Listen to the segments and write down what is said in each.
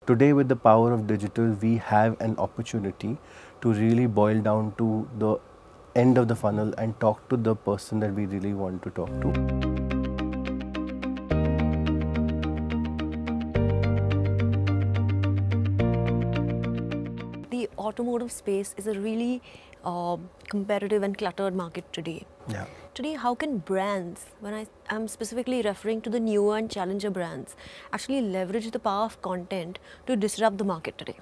Today, with the power of digital, we have an opportunity to really boil down to the end of the funnel and talk to the person that we really want to talk to. The automotive space is a really competitive and cluttered market today. Yeah. Today, how can brands, when I'm specifically referring to the newer and challenger brands, actually leverage the power of content to disrupt the market today?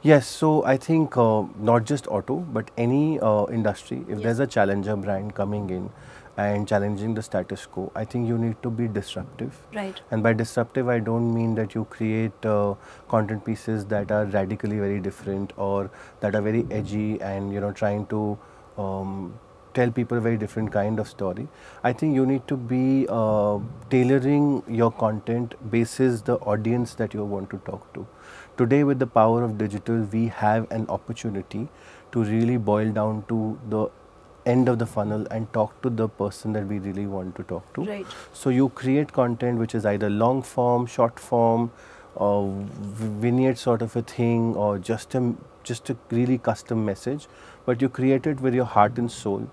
Yes, so I think not just auto, but any industry, if there's a challenger brand coming in and challenging the status quo, I think you need to be disruptive. Right. And by disruptive, I don't mean that you create content pieces that are radically very different or that are very edgy and trying to tell people a very different kind of story. I think you need to be tailoring your content basis the audience that you want to talk to. Today, with the power of digital, we have an opportunity to really boil down to the end of the funnel and talk to the person that we really want to talk to. Right. So you create content which is either long form, short form, or vignette sort of a thing, or just a really custom message, but you create it with your heart and soul.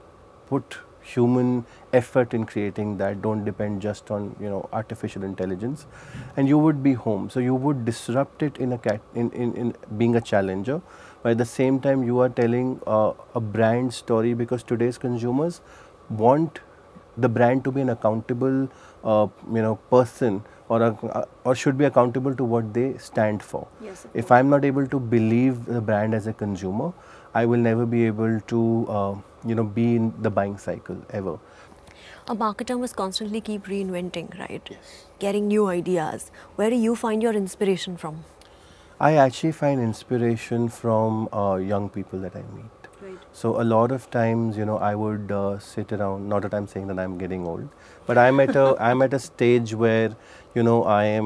Put human effort in creating that. Don't depend just on artificial intelligence, and you would be home. So you would disrupt it in being a challenger, but at the same time you are telling a brand story, because today's consumers want the brand to be an accountable person, or should be accountable to what they stand for. Yes, if I'm not able to believe the brand as a consumer, I will never be able to be in the buying cycle ever. A marketer must constantly keep reinventing, right? Yes. Getting new ideas. Where do you find your inspiration from? I actually find inspiration from young people that I meet. Right. So a lot of times, I would sit around. Not that I'm saying that I'm getting old, but I'm at a stage where, I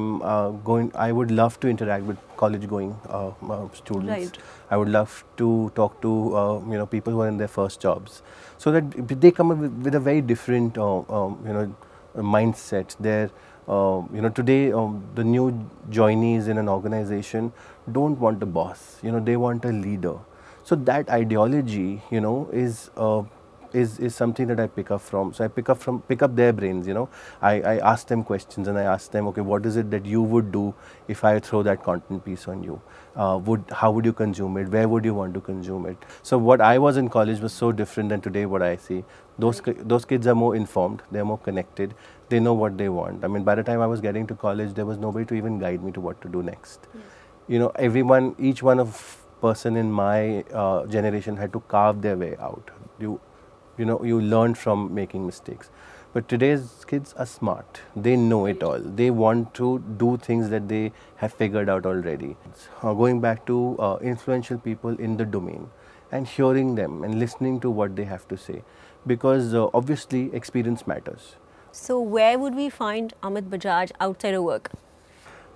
would love to interact with college-going students. Right. I would love to talk to people who are in their first jobs, so that they come up with a very different mindset. Today the new joinees in an organization don't want a boss. They want a leader. So that ideology, is something that I pick up from. So I pick up their brains. I ask them questions and I ask them, okay, what is it that you would do if I throw that content piece on you? How would you consume it? Where would you want to consume it? So what I was in college was so different than today what I see. Those kids are more informed. They're more connected. They know what they want. I mean, by the time I was getting to college, there was nobody to even guide me to what to do next. Yes. Each one of person in my generation had to carve their way out. You learn from making mistakes. But today's kids are smart. They know it all. They want to do things that they have figured out already. Going back to influential people in the domain and hearing them and listening to what they have to say, because obviously experience matters. So where would we find Amit Bajaj outside of work?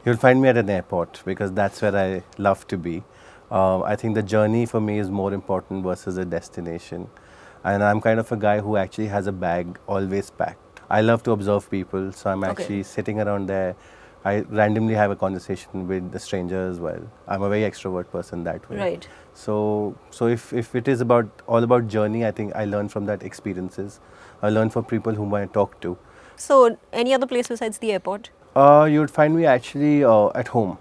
You'll find me at an airport, because that's where I love to be. I think the journey for me is more important versus a destination. And I'm kind of a guy who actually has a bag always packed. I love to observe people, so I'm actually sitting around there. I randomly have a conversation with the stranger as well. I'm a very extrovert person that way. Right. So if it is all about journey, I think I learn from that experiences. I learn from people whom I talk to. So any other place besides the airport? You would find me actually at home.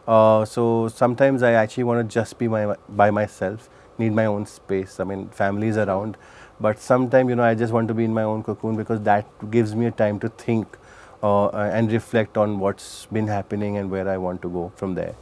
So sometimes I actually want to just be by myself, need my own space. I mean, family is around, but sometimes I just want to be in my own cocoon, because that gives me a time to think and reflect on what's been happening and where I want to go from there.